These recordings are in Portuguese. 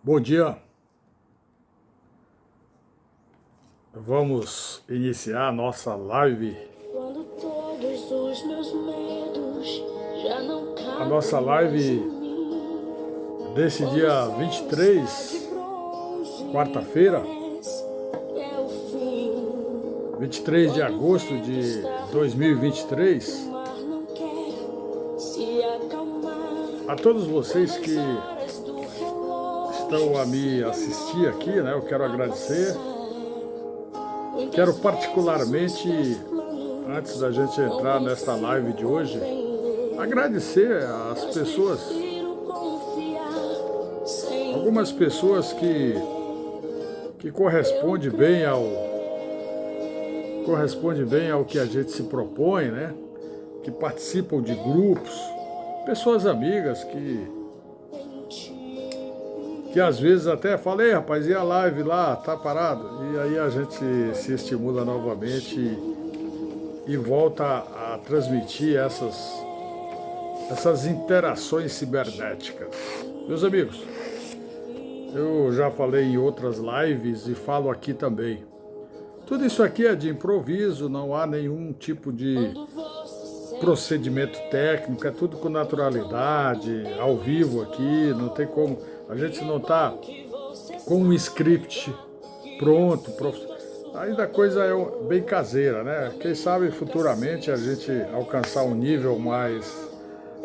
Bom dia, vamos iniciar a nossa live. Quando todos os meus medos já não A nossa cabem mais live em mim. desse Quando o dia céu está de 23, bronze, quarta-feira, parece que é o fim. 23 de Quando o agosto vento de está revolto, o 2023. mar não quer se acalmar. A todos Quando vocês as que horas do relógio estão a se me assistir aqui, demoram né? Eu quero a agradecer. passar, muitas Quero vezes os particularmente, teus antes planos da gente não entrar nesta live consigo de hoje, compreender, agradecer às mas pessoas, prefiro confiar sem algumas pessoas entender. que Eu corresponde bem ao que a gente se propõe, né? Que participam de grupos, pessoas amigas em ti. que às vezes até falam: "Ei, rapaz, e a live lá, tá parado?" E aí a gente se estimula novamente e volta a transmitir essas interações cibernéticas. Meus amigos, eu já falei em outras lives e falo aqui também. Tudo isso aqui é de improviso, não há nenhum tipo de Quando você sente procedimento técnico, é tudo com naturalidade, ao vivo aqui, não tem como. A gente não está que você com um sabe script pronto, ainda a coisa é bem caseira, né? Quem sabe futuramente a gente alcançar um nível mais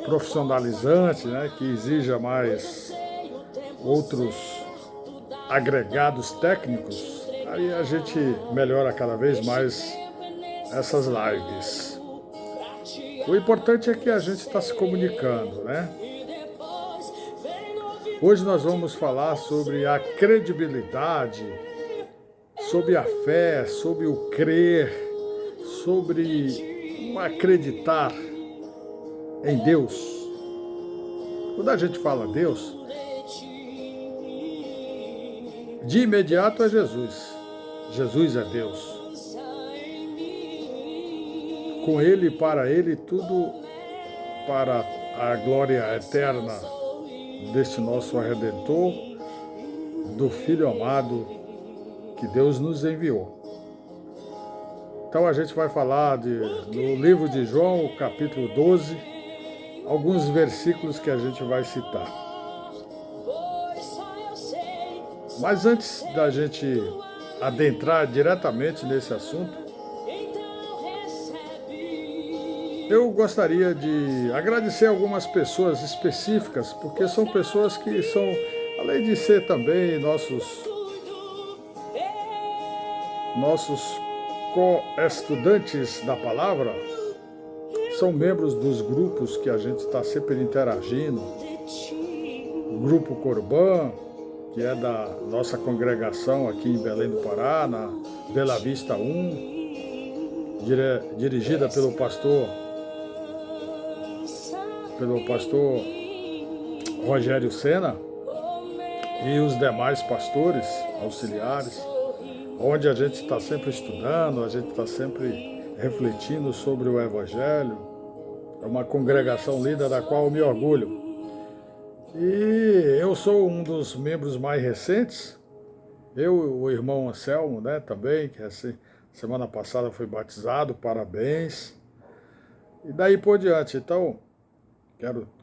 profissionalizante, né? Que exija mais sei o tempo outros certo da agregados verdade te técnicos, aí a entregar. gente melhora cada vez Este mais tempo é essas lives. necessário pra te O importante é que a gente está se amadurecer. comunicando, né? E depois vem Hoje nós novidade vamos pra falar sobre a você. credibilidade, sobre a fé, sobre o crer, sobre o acreditar em Deus. Quando a gente fala Deus, de imediato é Jesus. Jesus é Deus. Com Ele e para Ele, tudo para a glória eterna deste nosso Redentor, do Filho amado que Deus nos enviou. Então a gente vai falar no livro de João, capítulo 12, alguns versículos que a gente vai citar. Mas antes da gente adentrar diretamente nesse assunto, eu gostaria de agradecer algumas pessoas específicas, porque são pessoas que são, além de ser também nossos co-estudantes da palavra, são membros dos grupos que a gente está sempre interagindo. O Grupo Corban, que é da nossa congregação aqui em Belém do Pará, na Bela Vista 1, dirigida pelo pastor Rogério Sena e os demais pastores auxiliares, onde a gente está sempre estudando, a gente está sempre refletindo sobre o Evangelho. É uma congregação linda da qual eu me orgulho. E eu sou um dos membros mais recentes, eu e o irmão Anselmo, né, também, que semana passada foi batizado, parabéns. E daí por diante, então,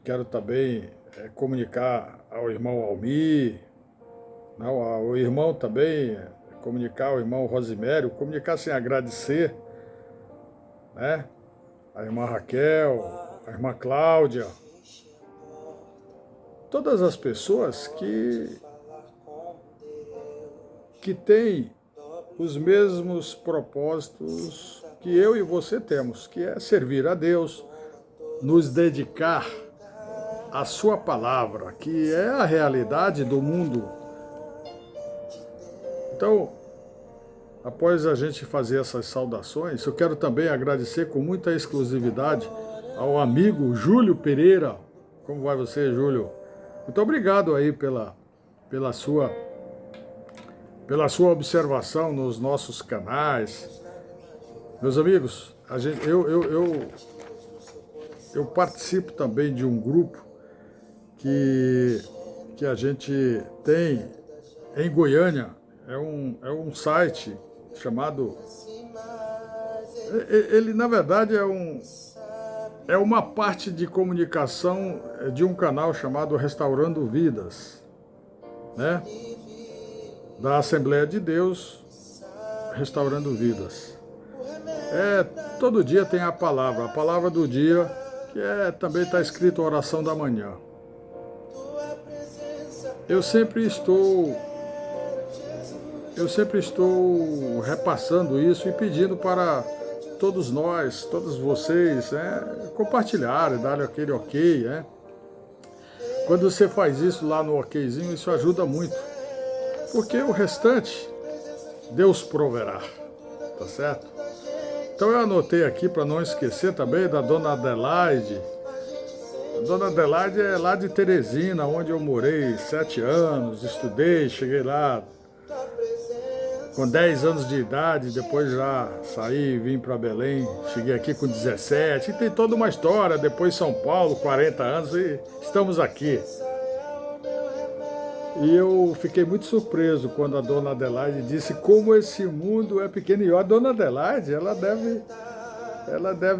quero também comunicar ao irmão Almir, não, ao irmão também, comunicar ao irmão Rosimério, comunicar sem agradecer, né, a irmã Raquel, a irmã Cláudia, todas as pessoas que têm os mesmos propósitos que eu e você temos, que é servir a Deus, nos dedicar à sua palavra, que é a realidade do mundo. Então, após a gente fazer essas saudações, eu quero também agradecer com muita exclusividade ao amigo Júlio Pereira. Como vai você, Júlio? Muito obrigado aí pela sua observação nos nossos canais. Meus amigos, eu participo também de um grupo que que a gente tem em Goiânia. É um site chamado... Ele, na verdade, é uma parte de comunicação de um canal chamado Restaurando Vidas, né? Da Assembleia de Deus, Restaurando Vidas. Todo dia tem a palavra do dia, que também está escrito oração da manhã. Eu sempre estou repassando isso e pedindo para todos nós, todos vocês, compartilharem, darem aquele ok, né? Quando você faz isso lá no okzinho, isso ajuda muito, porque o restante Deus proverá, tá certo? Então eu anotei aqui para não esquecer também da Dona Adelaide. A Dona Adelaide é lá de Teresina, onde eu morei 7 anos, estudei, cheguei lá com 10 anos de idade, depois já saí e vim para Belém, cheguei aqui com 17, e tem toda uma história, depois São Paulo, 40 anos, e estamos aqui. E eu fiquei muito surpreso quando a Dona Adelaide disse como esse mundo é pequeno. E a Dona Adelaide, ela deve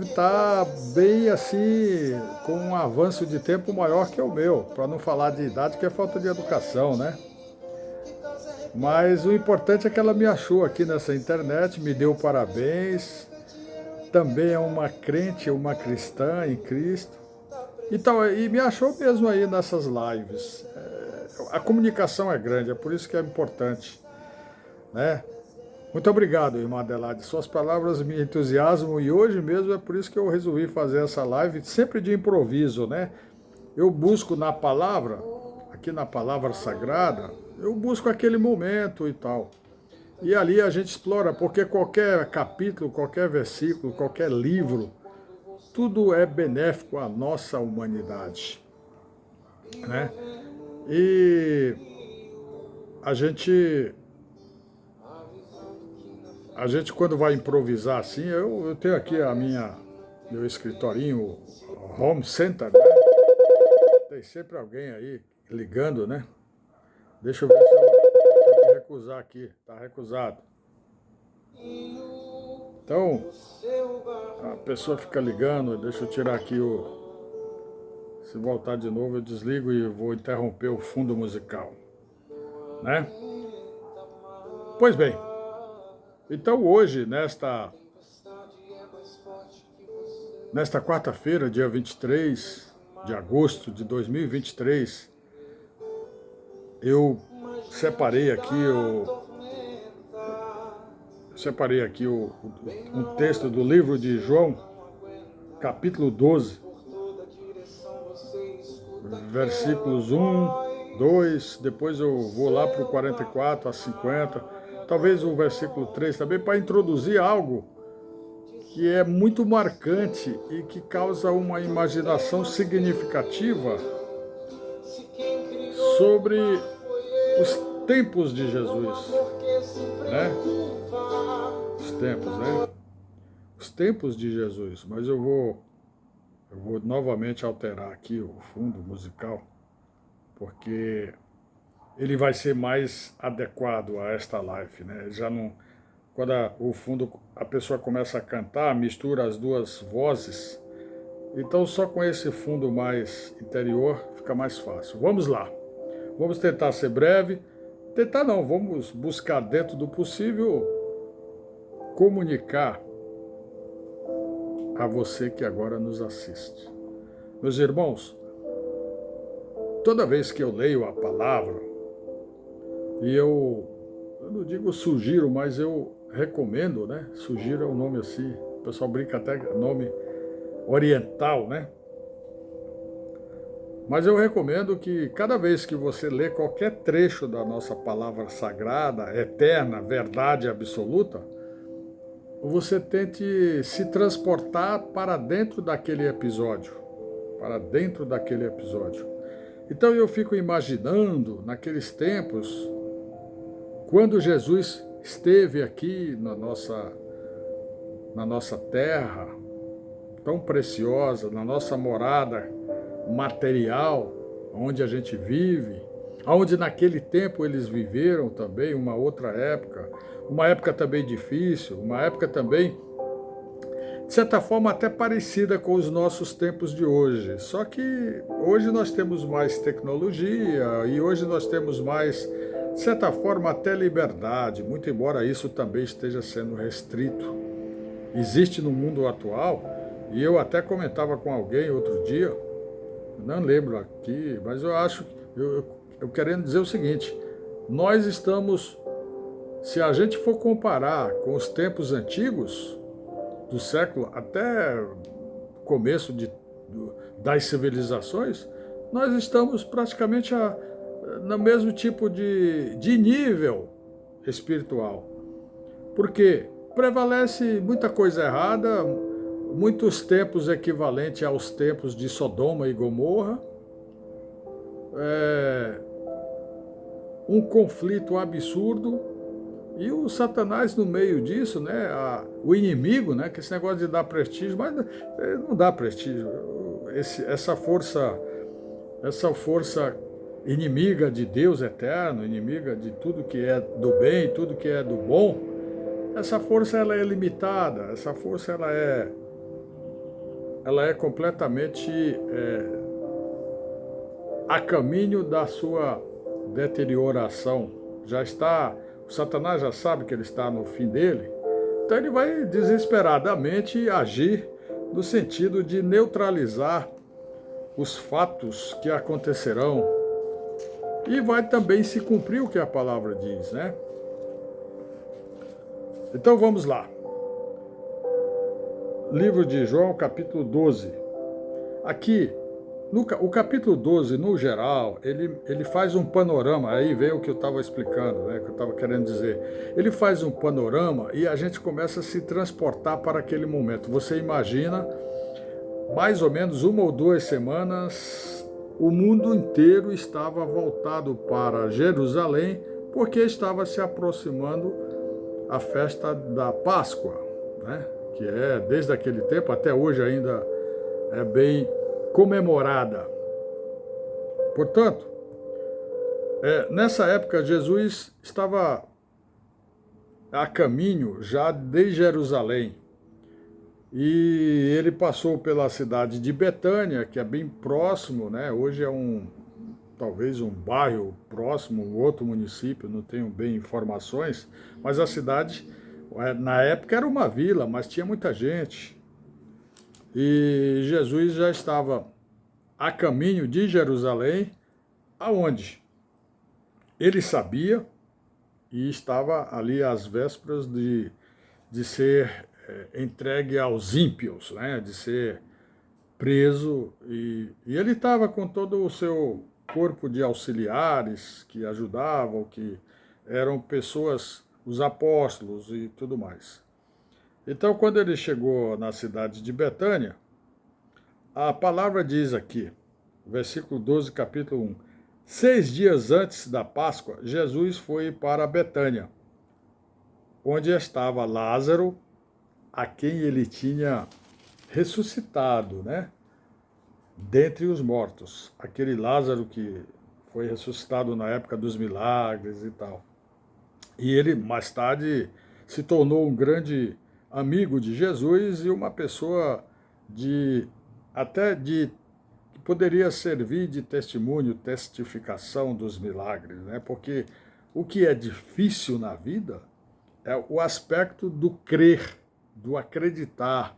estar bem assim, com um avanço de tempo maior que o meu, para não falar de idade, que é falta de educação, né? Mas o importante é que ela me achou aqui nessa internet, me deu parabéns, também é uma crente, uma cristã em Cristo, e me achou mesmo aí nessas lives. A comunicação é grande, é por isso que é importante, né? Muito obrigado, irmã Adelaide, suas palavras me entusiasmam, e hoje mesmo é por isso que eu resolvi fazer essa live, sempre de improviso, né? Eu busco na palavra, aqui na palavra sagrada, eu busco aquele momento e tal. E ali a gente explora, porque qualquer capítulo, qualquer versículo, qualquer livro, tudo é benéfico à nossa humanidade, né? E a gente quando vai improvisar assim, eu tenho aqui meu escritorinho, home center, né? Tem sempre alguém aí ligando, né? Deixa eu ver se eu tenho que recusar aqui. Tá recusado. Então, a pessoa fica ligando, deixa eu tirar aqui Se voltar de novo, eu desligo e vou interromper o fundo musical, né? Pois bem, então hoje, nesta quarta-feira, dia 23 de agosto de 2023, eu separei aqui um texto do livro de João, capítulo 12, versículos 1, 2, depois eu vou lá para o 44 a 50, talvez o versículo 3 também, para introduzir algo que é muito marcante e que causa uma imaginação significativa sobre os tempos de Jesus, né? Os tempos de Jesus, mas eu vou novamente alterar aqui o fundo musical, porque ele vai ser mais adequado a esta live, né? Já não, quando o fundo a pessoa começa a cantar, mistura as duas vozes, então só com esse fundo mais interior fica mais fácil. Vamos lá, vamos tentar ser breve, vamos buscar dentro do possível comunicar a você que agora nos assiste. Meus irmãos, toda vez que eu leio a palavra, e eu não digo sugiro, mas eu recomendo, né? Sugiro é um nome assim, o pessoal brinca até nome oriental, né? Mas eu recomendo que cada vez que você lê qualquer trecho da nossa palavra sagrada, eterna, verdade absoluta, você tente se transportar para dentro daquele episódio. Então eu fico imaginando, naqueles tempos, quando Jesus esteve aqui na nossa terra, tão preciosa, na nossa morada material, onde a gente vive, onde naquele tempo eles viveram também uma outra época, uma época também difícil, uma época também, de certa forma, até parecida com os nossos tempos de hoje. Só que hoje nós temos mais tecnologia e hoje nós temos mais, de certa forma, até liberdade, muito embora isso também esteja sendo restrito. Existe no mundo atual, e eu até comentava com alguém outro dia, não lembro aqui, mas eu acho, eu querendo dizer o seguinte, nós estamos, se a gente for comparar com os tempos antigos, do século até começo das civilizações, nós estamos praticamente no mesmo tipo de nível espiritual. Porque prevalece muita coisa errada, muitos tempos equivalentes aos tempos de Sodoma e Gomorra, um conflito absurdo, e o Satanás no meio disso, né, o inimigo, né, que esse negócio de dar prestígio, mas não dá prestígio. Essa força inimiga de Deus eterno, inimiga de tudo que é do bem, tudo que é do bom, essa força ela é limitada, essa força ela é completamente a caminho da sua deterioração. O Satanás já sabe que ele está no fim dele, então ele vai desesperadamente agir no sentido de neutralizar os fatos que acontecerão e vai também se cumprir o que a palavra diz, né? Então vamos lá. Livro de João, capítulo 12. Aqui, o capítulo 12, no geral, ele faz um panorama, aí vem o que eu estava explicando, né, que eu estava querendo dizer. Ele faz um panorama e a gente começa a se transportar para aquele momento. Você imagina, mais ou menos 1 ou 2 semanas, o mundo inteiro estava voltado para Jerusalém, porque estava se aproximando a festa da Páscoa, né, que é, desde aquele tempo, até hoje ainda é bem comemorada. Portanto, nessa época Jesus estava a caminho já de Jerusalém e ele passou pela cidade de Betânia, que é bem próximo, né? Hoje é talvez um bairro próximo, um outro município, não tenho bem informações, mas a cidade na época era uma vila, mas tinha muita gente. E Jesus já estava a caminho de Jerusalém, aonde ele sabia e estava ali às vésperas de ser entregue aos ímpios, né, de ser preso. E ele estava com todo o seu corpo de auxiliares que ajudavam, que eram pessoas, os apóstolos e tudo mais. Então, quando ele chegou na cidade de Betânia, a palavra diz aqui, versículo 12, capítulo 1, 6 dias antes da Páscoa, Jesus foi para Betânia, onde estava Lázaro, a quem ele tinha ressuscitado, né, dentre os mortos. Aquele Lázaro que foi ressuscitado na época dos milagres e tal. E ele, mais tarde, se tornou um grande amigo de Jesus e uma pessoa que poderia servir de testemunho, testificação dos milagres, né? Porque o que é difícil na vida é o aspecto do crer, do acreditar.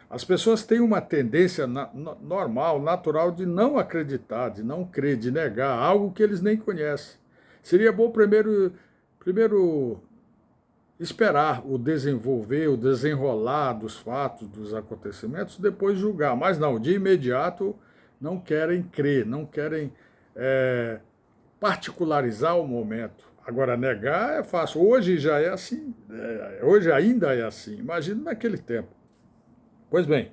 As pessoas têm uma tendência normal, natural, de não acreditar, de não crer, de negar algo que eles nem conhecem. Seria bom primeiro esperar o desenvolver, o desenrolar dos fatos, dos acontecimentos, depois julgar. Mas não, de imediato não querem crer, não querem particularizar o momento. Agora, negar é fácil. Hoje já é assim, hoje ainda é assim. Imagina naquele tempo. Pois bem,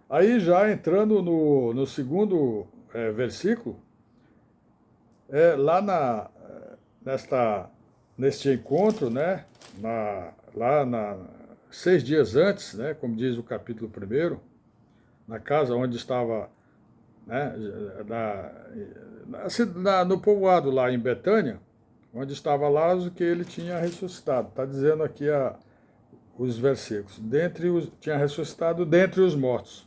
aí já entrando no segundo versículo, lá neste encontro, né, 6 dias antes, né, como diz o capítulo 1, na casa onde estava né, no povoado lá em Betânia, onde estava Lázaro, que ele tinha ressuscitado. Está dizendo aqui os versículos. Tinha ressuscitado dentre os mortos.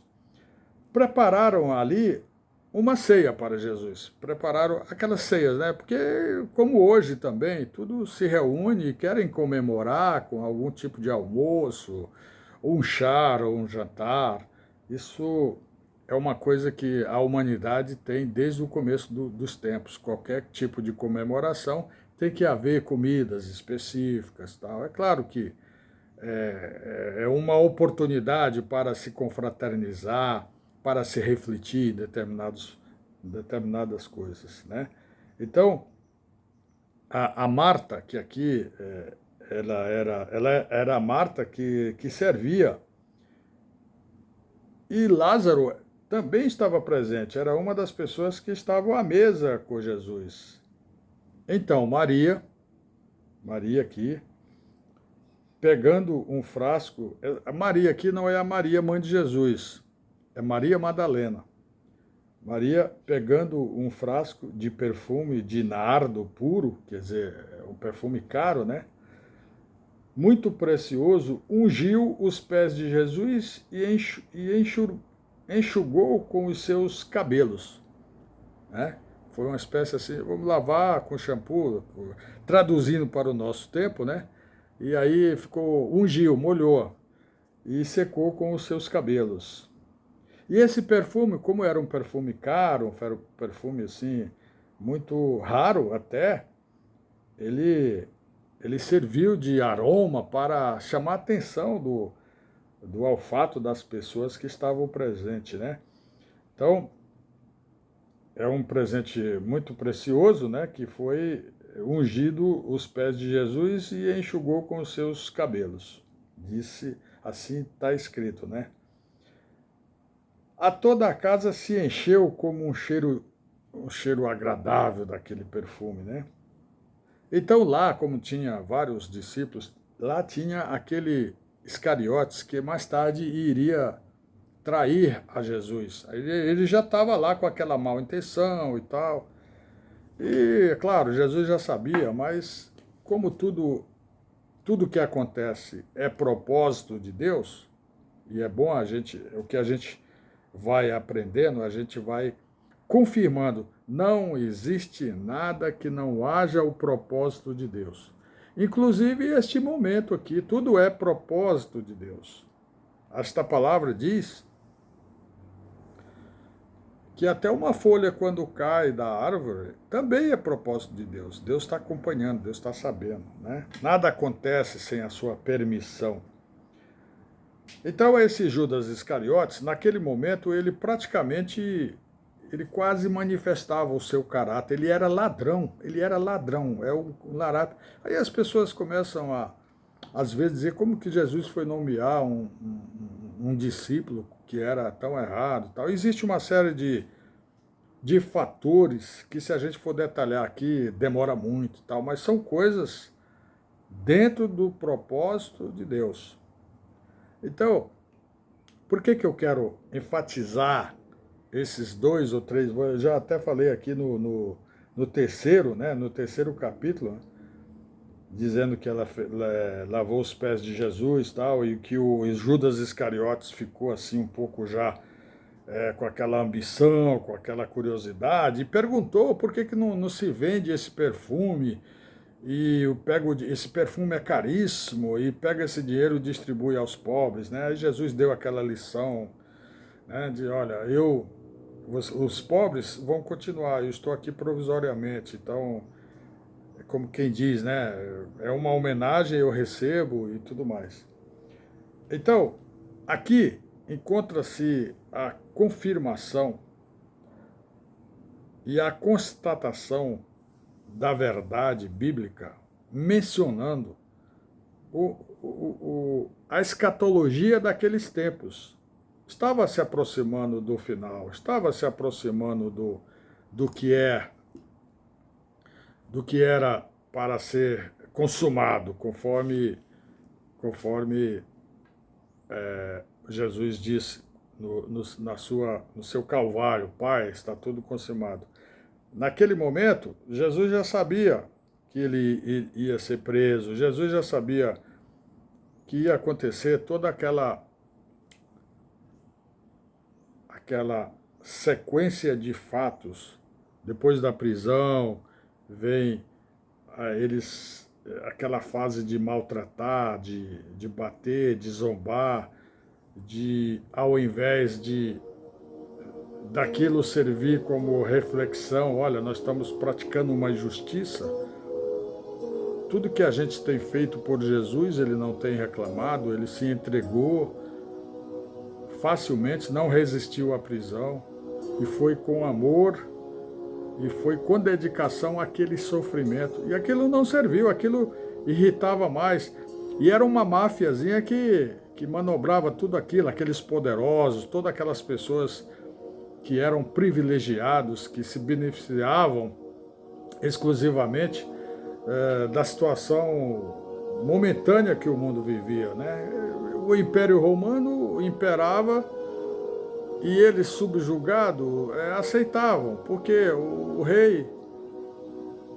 Prepararam ali uma ceia para Jesus. Prepararam aquelas ceias, né? Porque, como hoje também, tudo se reúne e querem comemorar com algum tipo de almoço, ou um chá, ou um jantar. Isso é uma coisa que a humanidade tem desde o começo dos tempos. Qualquer tipo de comemoração tem que haver comidas específicas, tal. É claro que é uma oportunidade para se confraternizar, para se refletir em determinadas coisas, né? Então, a Marta, que aqui ela era a Marta que servia, e Lázaro também estava presente, era uma das pessoas que estavam à mesa com Jesus. Então, Maria aqui, pegando um frasco, a Maria aqui não é a Maria, mãe de Jesus, é Maria Madalena. Maria pegando um frasco de perfume de nardo puro, quer dizer, um perfume caro, né? Muito precioso, ungiu os pés de Jesus e enxugou com os seus cabelos, né? Foi uma espécie assim, vamos lavar com shampoo, traduzindo para o nosso tempo, né? E aí ungiu, molhou e secou com os seus cabelos. E esse perfume, como era um perfume caro, um perfume assim, muito raro até, ele serviu de aroma para chamar a atenção do olfato das pessoas que estavam presentes, né? Então, é um presente muito precioso, né? Que foi ungido os pés de Jesus e enxugou com os seus cabelos. Disse, assim está escrito, né? A toda a casa se encheu como um cheiro agradável daquele perfume, né? Então lá, como tinha vários discípulos, lá tinha aquele Iscariotes que mais tarde iria trair a Jesus. Ele já estava lá com aquela mal intenção e tal. E, claro, Jesus já sabia, mas como tudo que acontece é propósito de Deus, e é bom o que a gente vai aprendendo, a gente vai confirmando, não existe nada que não haja o propósito de Deus. Inclusive este momento aqui, tudo é propósito de Deus. Esta palavra diz que até uma folha quando cai da árvore também é propósito de Deus. Deus está acompanhando, Deus está sabendo, né? Nada acontece sem a sua permissão. Então esse Judas Iscariotes, naquele momento, ele quase manifestava o seu caráter, ele era ladrão, é o larápio. Aí as pessoas começam às vezes, dizer como que Jesus foi nomear um discípulo que era tão errado. Tal. Existe uma série de fatores que, se a gente for detalhar aqui, demora muito, tal, mas são coisas dentro do propósito de Deus. Então, por que eu quero enfatizar esses 2 ou 3, eu já até falei aqui no terceiro, né, no terceiro capítulo, né, dizendo que ela lavou os pés de Jesus tal, e que o Judas Iscariotes ficou assim um pouco já com aquela ambição, com aquela curiosidade, e perguntou por que não se vende esse perfume, e esse perfume é caríssimo, e pega esse dinheiro e distribui aos pobres, né? Aí Jesus deu aquela lição, né, de, olha, os pobres vão continuar, eu estou aqui provisoriamente, então, é como quem diz, né, é uma homenagem, eu recebo e tudo mais. Então, aqui encontra-se a confirmação e a constatação da verdade bíblica, mencionando a escatologia daqueles tempos. Estava se aproximando do final, estava se aproximando do que era para ser consumado, conforme Jesus disse no seu calvário, Pai, está tudo consumado. Naquele momento, Jesus já sabia que ele ia ser preso, Jesus já sabia que ia acontecer toda aquela sequência de fatos. Depois da prisão, vem aquela fase de maltratar, de bater, de zombar, ao invés daquilo servir como reflexão, olha, nós estamos praticando uma injustiça. Tudo que a gente tem feito por Jesus, ele não tem reclamado, ele se entregou facilmente, não resistiu à prisão, e foi com amor, e foi com dedicação àquele sofrimento. E aquilo não serviu, aquilo irritava mais. E era uma máfiazinha que manobrava tudo aquilo, aqueles poderosos, todas aquelas pessoas que eram privilegiados, que se beneficiavam exclusivamente da situação momentânea que o mundo vivia, né? O Império Romano imperava e eles, subjugados, aceitavam, porque o rei,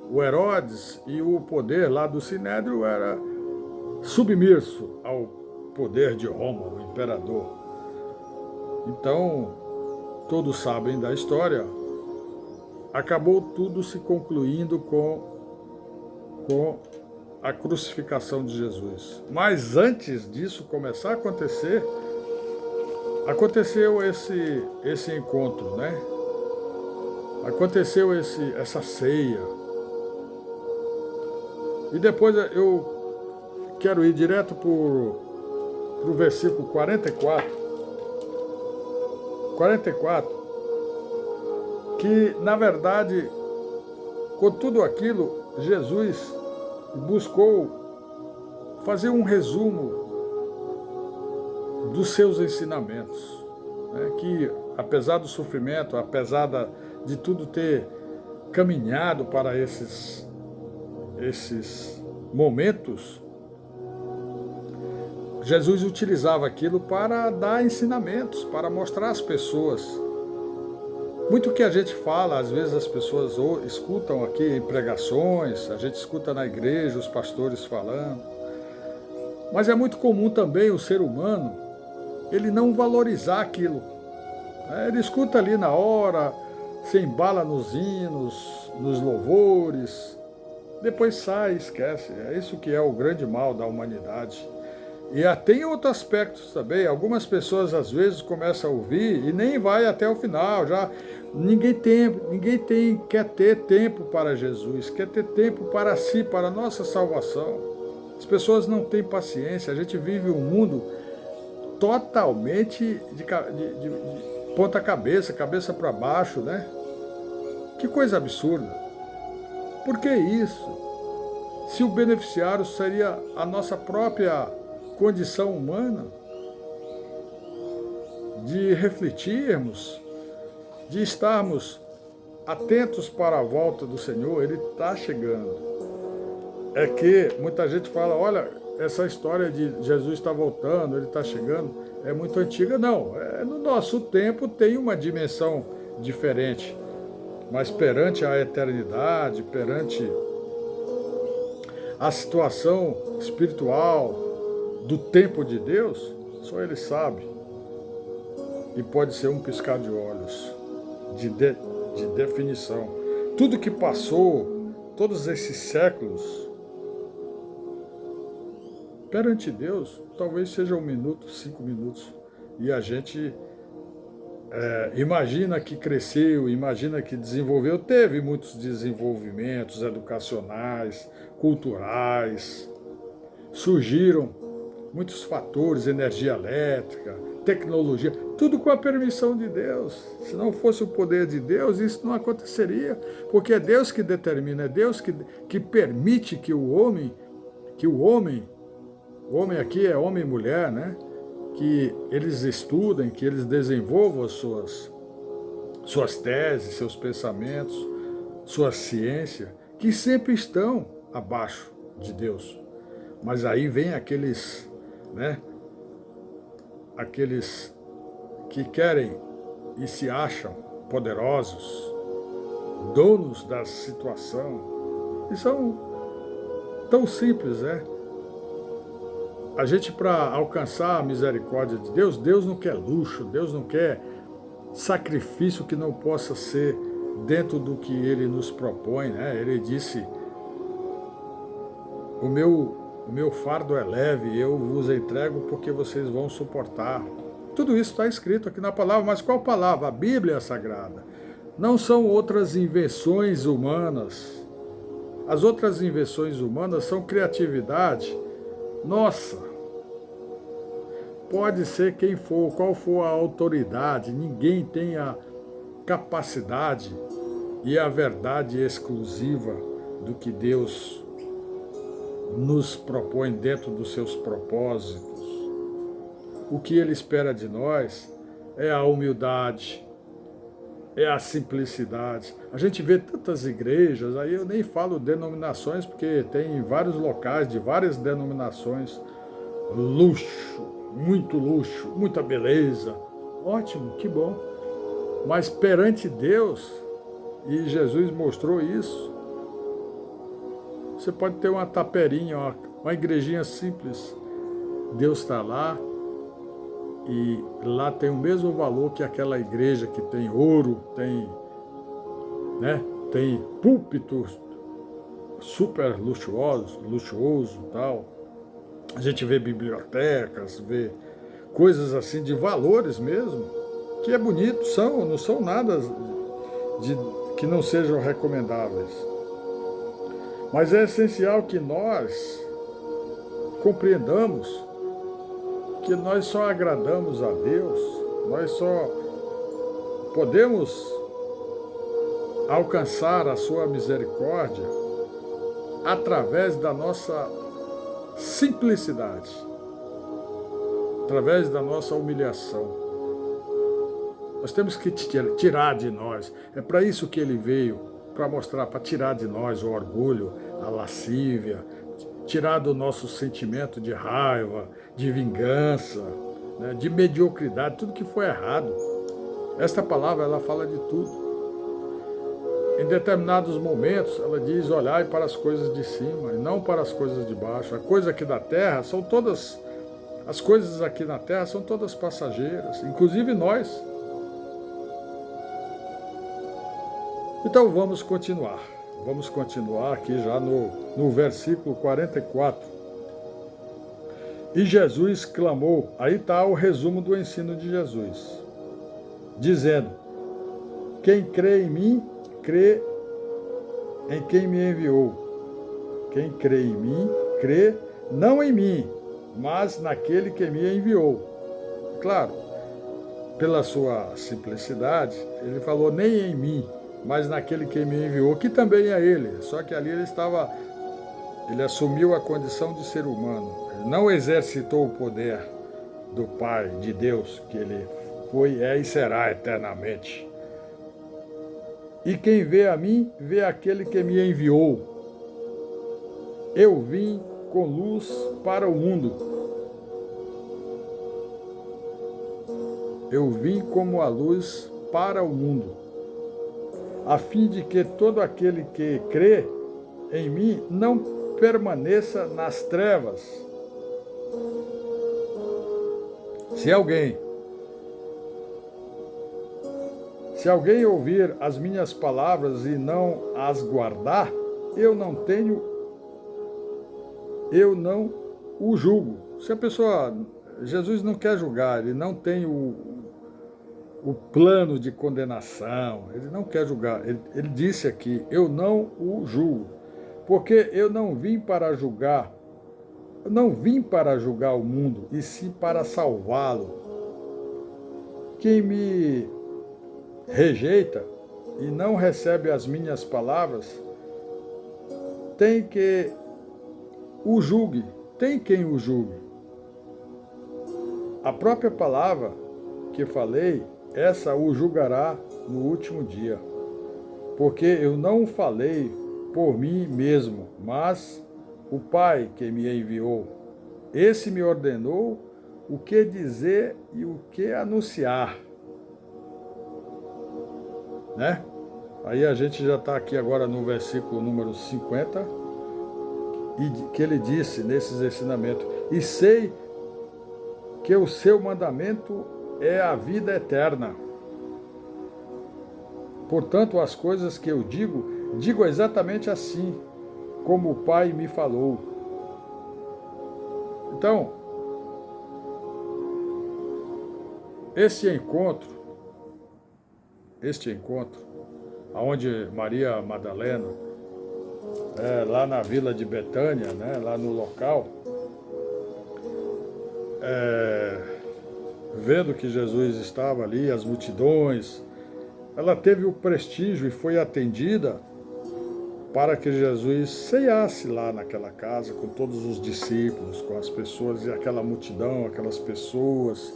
o Herodes e o poder lá do Sinédrio era submisso ao poder de Roma, o imperador. Então, todos sabem da história, acabou tudo se concluindo com a crucificação de Jesus. Mas antes disso começar a acontecer, aconteceu esse encontro, né? Aconteceu essa ceia. E depois eu quero ir direto para o versículo 44. 44, que na verdade, com tudo aquilo, Jesus buscou fazer um resumo dos seus ensinamentos, né? Que apesar do sofrimento, apesar de tudo ter caminhado para esses momentos, Jesus utilizava aquilo para dar ensinamentos, para mostrar às pessoas. Muito que a gente fala, às vezes as pessoas escutam aqui em pregações, a gente escuta na igreja os pastores falando, mas é muito comum também o ser humano, ele não valorizar aquilo. Ele escuta ali na hora, se embala nos hinos, nos louvores, depois sai, esquece. É isso que é o grande mal da humanidade. E tem outros aspectos também. Algumas pessoas às vezes começam a ouvir e nem vai até o final. Já ninguém quer ter tempo para Jesus, quer ter tempo para si, para a nossa salvação. As pessoas não têm paciência. A gente vive um mundo totalmente de ponta cabeça, cabeça para baixo, né? Que coisa absurda. Por que isso? Se o beneficiário seria a nossa própria condição humana, de refletirmos, de estarmos atentos para a volta do Senhor, Ele está chegando. É que muita gente fala, olha, essa história de Jesus está voltando, Ele está chegando, é muito antiga. Não, no nosso tempo tem uma dimensão diferente, mas perante a eternidade, perante a situação espiritual do tempo de Deus, só Ele sabe. E pode ser um piscar de olhos, de definição. Tudo que passou, todos esses séculos, perante Deus, talvez seja 1 minuto, 5 minutos. E a gente imagina que cresceu, imagina que desenvolveu. Teve muitos desenvolvimentos educacionais, culturais, surgiram muitos fatores, energia elétrica, tecnologia, tudo com a permissão de Deus. Se não fosse o poder de Deus, isso não aconteceria, porque é Deus que determina, é Deus que permite que o homem aqui é homem e mulher, né? Que eles estudem, que eles desenvolvam as suas teses, seus pensamentos, sua ciência, que sempre estão abaixo de Deus. Mas aí vem aqueles que querem e se acham poderosos, donos da situação, e são tão simples, né? A gente, para alcançar a misericórdia de Deus, Deus não quer luxo, Deus não quer sacrifício que não possa ser dentro do que Ele nos propõe, né? Ele disse, o meu fardo é leve, eu vos entrego porque vocês vão suportar. Tudo isso está escrito aqui na palavra, mas qual palavra? A Bíblia Sagrada. Não são outras invenções humanas. As outras invenções humanas são criatividade nossa. Pode ser quem for, qual for a autoridade, ninguém tem a capacidade e a verdade exclusiva do que Deus nos propõe dentro dos seus propósitos. O que Ele espera de nós é a humildade, é a simplicidade. A gente vê tantas igrejas, aí eu nem falo denominações, porque tem vários locais de várias denominações, luxo, muita beleza, ótimo, que bom. Mas perante Deus, e Jesus mostrou isso, você pode ter uma taperinha, uma igrejinha simples, Deus está lá, e lá tem o mesmo valor que aquela igreja que tem ouro, tem púlpitos super luxuoso e tal. A gente vê bibliotecas, vê coisas assim de valores mesmo, que é bonito, não são nada que não sejam recomendáveis. Mas é essencial que nós compreendamos que nós só agradamos a Deus, nós só podemos alcançar a sua misericórdia através da nossa simplicidade, através da nossa humilhação. Nós temos que tirar de nós. É para isso que Ele veio, para mostrar, para tirar de nós o orgulho, a lascívia, tirar do nosso sentimento de raiva, de vingança, né, de mediocridade, tudo que foi errado. Esta palavra, ela fala de tudo. Em determinados momentos, ela diz, olhai para as coisas de cima e não para as coisas de baixo. A coisa aqui da terra são todas, as coisas aqui na terra são todas passageiras, inclusive nós. Então vamos continuar. Vamos continuar aqui já no versículo 44. E Jesus clamou, aí está o resumo do ensino de Jesus, dizendo, quem crê em mim, crê em quem me enviou. Quem crê em mim, crê não em mim, mas naquele que me enviou. Claro, pela sua simplicidade, ele falou nem em mim, mas naquele que me enviou, que também é ele. Só que ali ele assumiu a condição de ser humano. Ele não exercitou o poder do Pai, de Deus, que ele foi, é e será eternamente. E quem vê a mim, vê aquele que me enviou. Eu vim com luz para o mundo. Eu vim como a luz para o mundo, a fim de que todo aquele que crê em mim não permaneça nas trevas. Se alguém ouvir as minhas palavras e não as guardar, eu não o julgo. Se a pessoa, Jesus não quer julgar, ele não tem o plano de condenação, ele não quer julgar. Ele disse aqui, eu não o julgo, porque eu não vim para julgar o mundo, e sim para salvá-lo. Quem me rejeita e não recebe as minhas palavras, tem quem o julgue. A própria palavra que falei, essa o julgará no último dia. Porque eu não falei por mim mesmo, mas o Pai que me enviou. Esse me ordenou o que dizer e o que anunciar, né? Aí a gente já está aqui agora no versículo número 50, e que ele disse nesses ensinamentos: e sei que o seu mandamento é a vida eterna. Portanto, as coisas que eu digo exatamente assim, como o Pai me falou. Então, este encontro, onde Maria Madalena, lá na vila de Betânia, né, lá no local, vendo que Jesus estava ali, as multidões, ela teve o prestígio e foi atendida para que Jesus ceiasse lá naquela casa com todos os discípulos, com as pessoas, e aquela multidão, aquelas pessoas,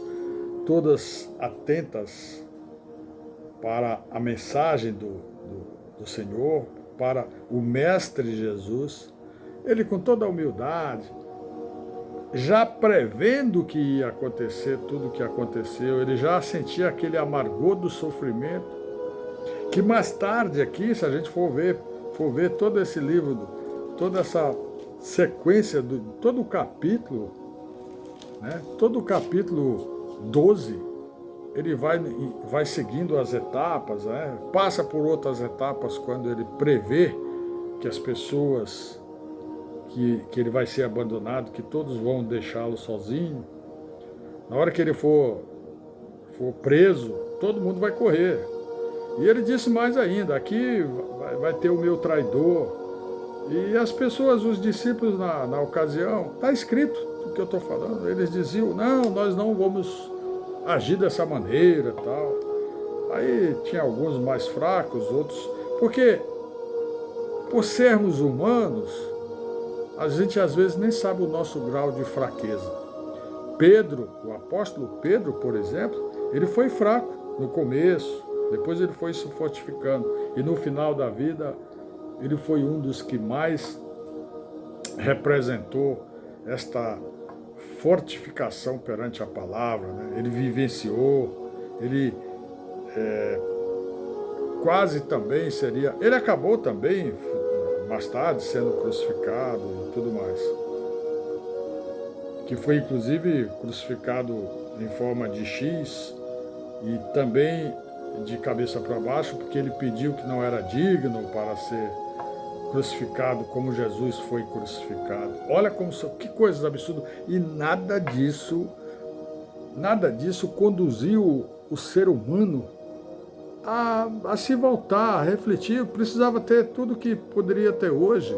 todas atentas para a mensagem do Senhor, para o Mestre Jesus. Ele, com toda a humildade, já prevendo que ia acontecer tudo o que aconteceu, ele já sentia aquele amargor do sofrimento, que mais tarde aqui, se a gente for ver todo esse livro, toda essa sequência, todo o capítulo, né, todo o capítulo 12, ele vai seguindo as etapas, né, passa por outras etapas quando ele prevê que as pessoas, que ele vai ser abandonado, que todos vão deixá-lo sozinho. Na hora que ele for preso, todo mundo vai correr. E ele disse mais ainda: aqui vai ter o meu traidor. E as pessoas, os discípulos na ocasião, está escrito o que eu estou falando, eles diziam: não, nós não vamos agir dessa maneira, tal. Aí tinha alguns mais fracos, outros, porque por sermos humanos, a gente às vezes nem sabe o nosso grau de fraqueza. Pedro, o apóstolo Pedro, por exemplo, ele foi fraco no começo, depois ele foi se fortificando, e no final da vida ele foi um dos que mais representou esta fortificação perante a palavra, né? Ele vivenciou, ele quase também seria, ele acabou também mais tarde sendo crucificado e tudo mais, que foi inclusive crucificado em forma de X e também de cabeça para baixo, porque ele pediu que não era digno para ser crucificado como Jesus foi crucificado. Olha como que coisas absurdas. E nada disso conduziu o ser humano a se voltar, a refletir. Precisava ter tudo que poderia ter hoje,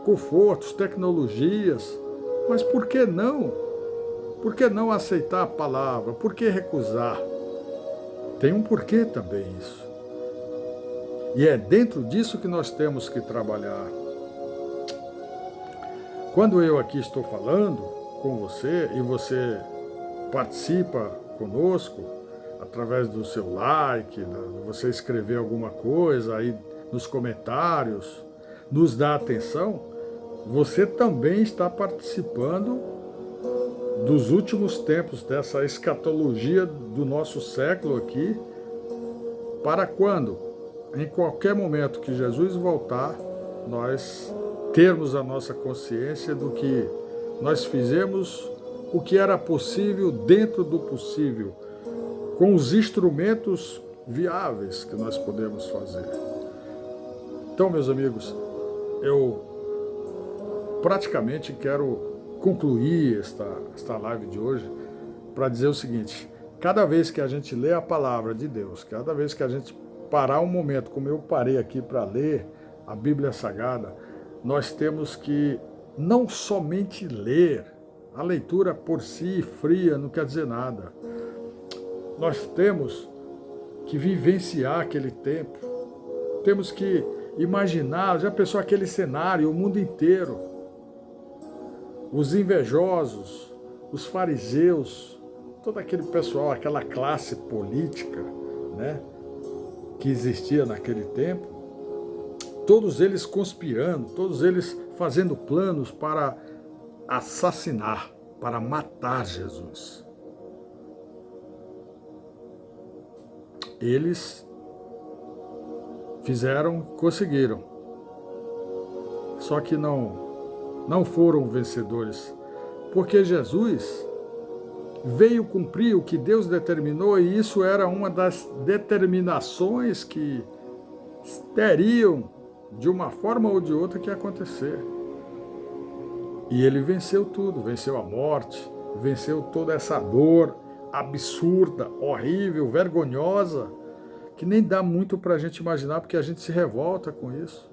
confortos, tecnologias, mas por que não? Por que não aceitar a palavra? Por que recusar? Tem um porquê também isso. E é dentro disso que nós temos que trabalhar. Quando eu aqui estou falando com você e você participa conosco, através do seu like, você escrever alguma coisa aí nos comentários, nos dá atenção, você também está participando dos últimos tempos, dessa escatologia do nosso século aqui, para quando, em qualquer momento que Jesus voltar, nós termos a nossa consciência do que nós fizemos o que era possível dentro do possível, com os instrumentos viáveis que nós podemos fazer. Então, meus amigos, eu praticamente quero concluir esta live de hoje para dizer o seguinte: cada vez que a gente lê a palavra de Deus, cada vez que a gente parar um momento, como eu parei aqui para ler a Bíblia Sagrada, nós temos que não somente ler, a leitura por si fria não quer dizer nada. Nós temos que vivenciar aquele tempo, temos que imaginar, já pensou aquele cenário, o mundo inteiro, os invejosos, os fariseus, todo aquele pessoal, aquela classe política, né, que existia naquele tempo, todos eles conspirando, todos eles fazendo planos para assassinar, para matar Jesus. Eles fizeram, conseguiram. Só que não foram vencedores, porque Jesus veio cumprir o que Deus determinou, e isso era uma das determinações que teriam, de uma forma ou de outra, que acontecer. E ele venceu tudo, venceu a morte, venceu toda essa dor absurda, horrível, vergonhosa, que nem dá muito para a gente imaginar, porque a gente se revolta com isso.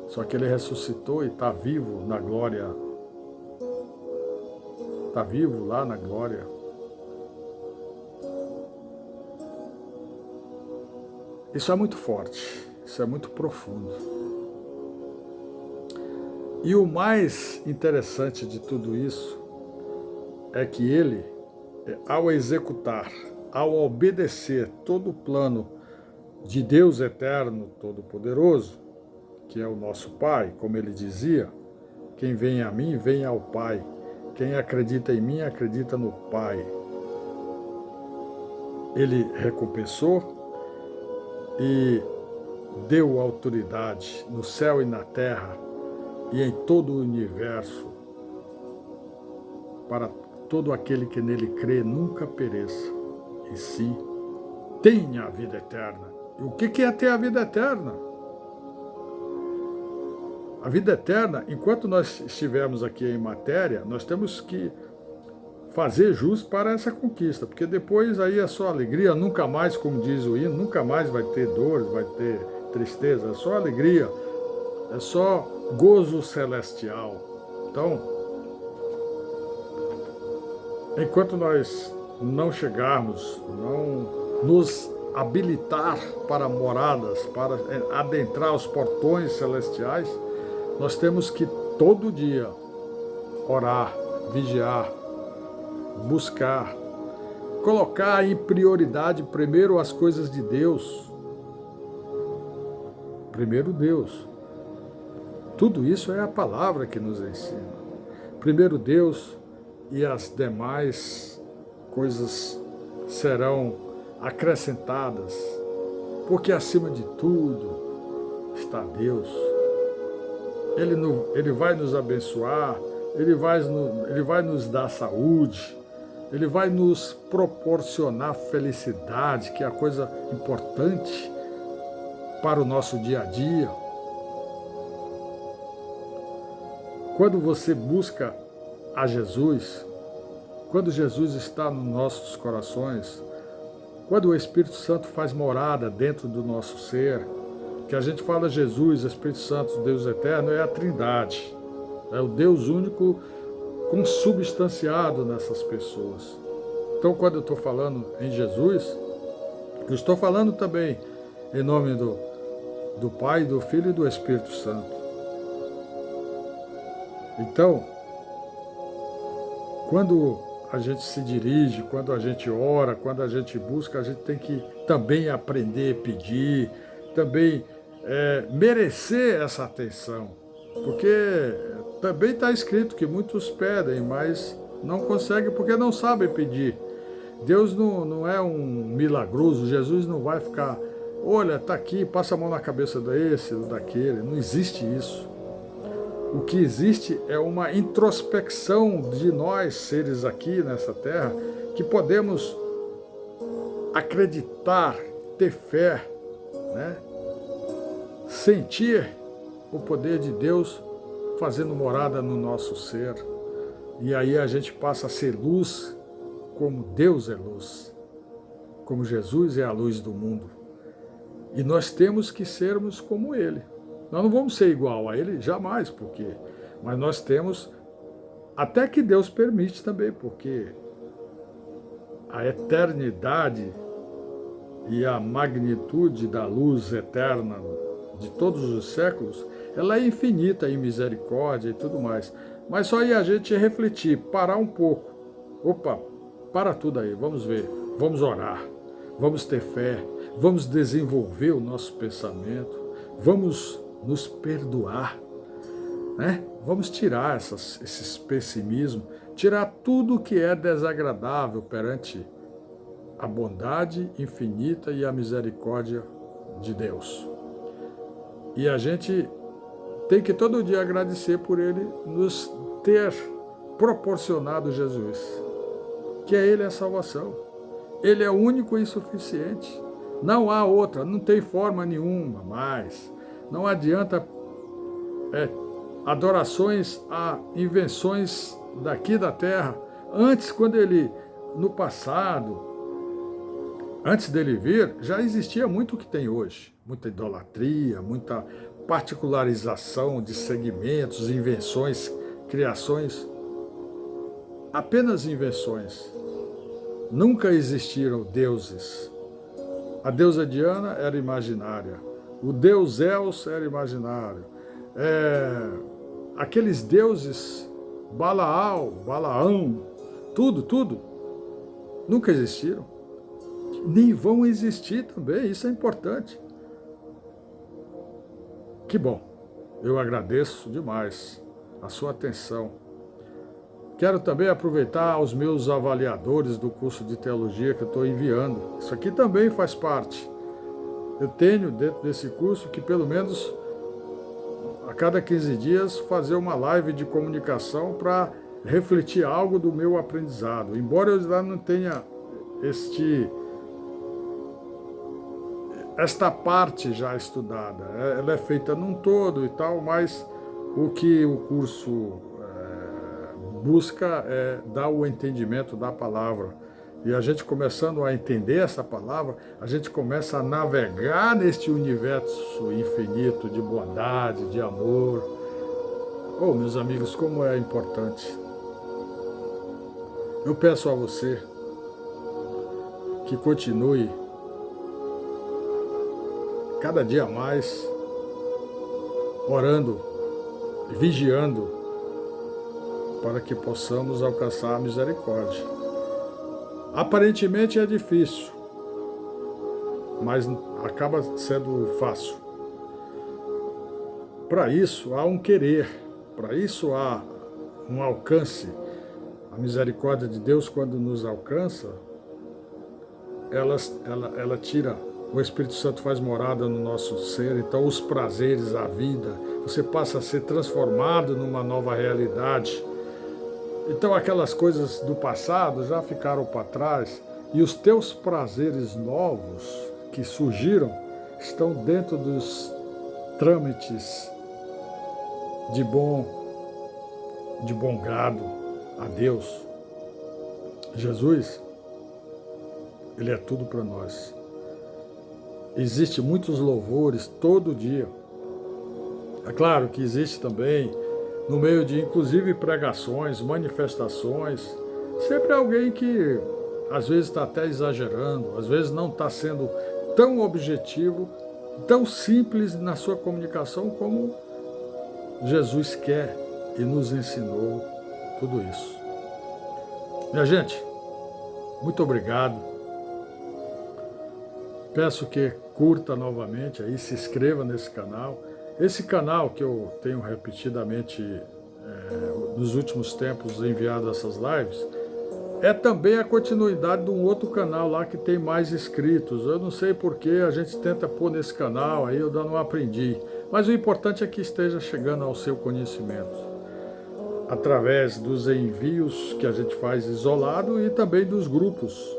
Só que ele ressuscitou e está vivo na glória. Está vivo lá na glória. Isso é muito forte, isso é muito profundo. E o mais interessante de tudo isso é que ele, ao executar, ao obedecer todo o plano de Deus eterno, todo-poderoso, que é o nosso Pai, como ele dizia, quem vem a mim, vem ao Pai. Quem acredita em mim, acredita no Pai. Ele recompensou e deu autoridade no céu e na terra e em todo o universo para todo aquele que nele crê nunca pereça, e sim tenha a vida eterna. E o que é ter a vida eterna? A vida eterna, enquanto nós estivermos aqui em matéria, nós temos que fazer jus para essa conquista, porque depois aí é só alegria, nunca mais, como diz o hino, nunca mais vai ter dores, vai ter tristeza, é só alegria, é só gozo celestial. Então, enquanto nós não chegarmos, não nos habilitar para moradas, para adentrar os portões celestiais, nós temos que todo dia orar, vigiar, buscar, colocar em prioridade primeiro as coisas de Deus. Primeiro Deus. Tudo isso é a palavra que nos ensina. Primeiro Deus, e as demais coisas serão acrescentadas, porque acima de tudo está Deus. Ele vai nos abençoar, Ele vai nos dar saúde, Ele vai nos proporcionar felicidade, que é a coisa importante para o nosso dia a dia. Quando você busca a Jesus, quando Jesus está nos nossos corações, quando o Espírito Santo faz morada dentro do nosso ser, que a gente fala Jesus, Espírito Santo, Deus eterno, é a Trindade. É o Deus único consubstanciado nessas pessoas. Então, quando eu estou falando em Jesus, eu estou falando também em nome do Pai, do Filho e do Espírito Santo. Então, quando a gente se dirige, quando a gente ora, quando a gente busca, a gente tem que também aprender a pedir, também merecer essa atenção, porque também está escrito que muitos pedem, mas não conseguem porque não sabem pedir. Deus não é um milagroso, Jesus não vai ficar, olha, está aqui, passa a mão na cabeça desse ou daquele, não existe isso. O que existe é uma introspecção de nós, seres aqui nessa terra, que podemos acreditar, ter fé, né? Sentir o poder de Deus fazendo morada no nosso ser. E aí a gente passa a ser luz como Deus é luz, como Jesus é a luz do mundo. E nós temos que sermos como Ele. Nós não vamos ser igual a Ele, jamais, porque... Mas nós temos, até que Deus permite também, porque a eternidade e a magnitude da luz eterna de todos os séculos, ela é infinita em misericórdia e tudo mais. Mas só aí a gente refletir, parar um pouco. Opa, para tudo aí, vamos ver, vamos orar, vamos ter fé, vamos desenvolver o nosso pensamento, vamos nos perdoar, né? Vamos tirar esses pessimismos, tirar tudo que é desagradável perante a bondade infinita e a misericórdia de Deus. E a gente tem que todo dia agradecer por Ele nos ter proporcionado Jesus, que é Ele a salvação. Ele é o único e suficiente. Não há outra, não tem forma nenhuma mais. Não adianta adorações a invenções daqui da terra. Antes, quando ele, no passado, antes dele vir, já existia muito o que tem hoje. Muita idolatria, muita particularização de segmentos, invenções, criações. Apenas invenções. Nunca existiram deuses. A deusa Diana era imaginária. O deus Zeus era imaginário. Aqueles deuses, Balaal, Balaão, tudo, nunca existiram. Nem vão existir também, isso é importante. Que bom, eu agradeço demais a sua atenção. Quero também aproveitar os meus avaliadores do curso de teologia que eu estou enviando. Isso aqui também faz parte. Eu tenho dentro desse curso que pelo menos a cada 15 dias fazer uma live de comunicação para refletir algo do meu aprendizado. Embora eu já não tenha esta parte já estudada, ela é feita num todo e tal, mas o que o curso busca é dar o entendimento da palavra. E a gente começando a entender essa palavra, a gente começa a navegar neste universo infinito de bondade, de amor. Oh, meus amigos, como é importante. Eu peço a você que continue cada dia mais orando, vigiando, para que possamos alcançar a misericórdia. Aparentemente é difícil, mas acaba sendo fácil. Para isso há um querer, para isso há um alcance. A misericórdia de Deus, quando nos alcança, ela tira, o Espírito Santo faz morada no nosso ser, então os prazeres, a vida, você passa a ser transformado numa nova realidade. Então aquelas coisas do passado já ficaram para trás e os teus prazeres novos que surgiram estão dentro dos trâmites de bom grado a Deus. Jesus, Ele é tudo para nós. Existem muitos louvores todo dia. É claro que existe também, no meio de inclusive pregações, manifestações, sempre alguém que às vezes está até exagerando, às vezes não está sendo tão objetivo, tão simples na sua comunicação como Jesus quer e nos ensinou tudo isso. Minha gente, muito obrigado. Peço que curta novamente aí, se inscreva nesse canal. Esse canal que eu tenho repetidamente nos últimos tempos enviado essas lives, é também a continuidade de um outro canal lá que tem mais inscritos. Eu não sei porque a gente tenta pôr nesse canal, aí eu ainda não aprendi. Mas o importante é que esteja chegando ao seu conhecimento, através dos envios que a gente faz isolado e também dos grupos.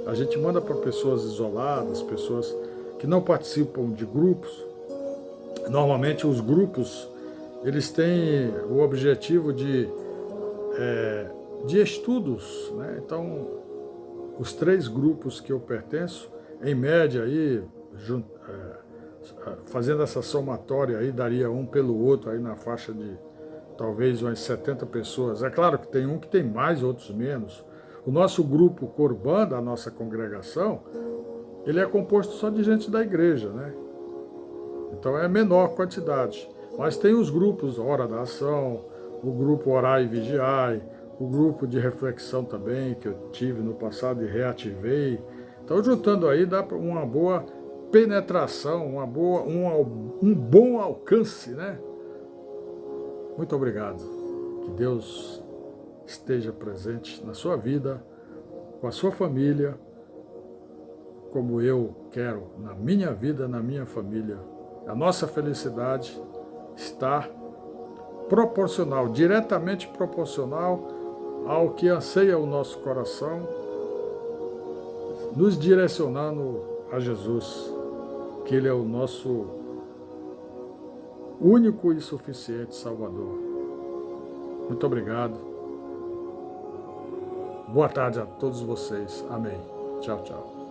A gente manda para pessoas isoladas, pessoas que não participam de grupos. Normalmente os grupos, eles têm o objetivo de estudos, né? Então, os 3 grupos que eu pertenço, em média, aí, fazendo essa somatória, aí, daria um pelo outro, aí na faixa de talvez umas 70 pessoas. É claro que tem um que tem mais, outros menos. O nosso grupo Corban, da nossa congregação, ele é composto só de gente da igreja, né? Então é menor quantidade. Mas tem os grupos Hora da Ação, o grupo Orai e Vigiai, o grupo de reflexão também, que eu tive no passado e reativei. Então, juntando aí, dá uma boa penetração, um bom alcance, né? Muito obrigado. Que Deus esteja presente na sua vida, com a sua família, como eu quero na minha vida, na minha família. A nossa felicidade está proporcional, diretamente proporcional ao que anseia o nosso coração, nos direcionando a Jesus, que Ele é o nosso único e suficiente Salvador. Muito obrigado. Boa tarde a todos vocês. Amém. Tchau, tchau.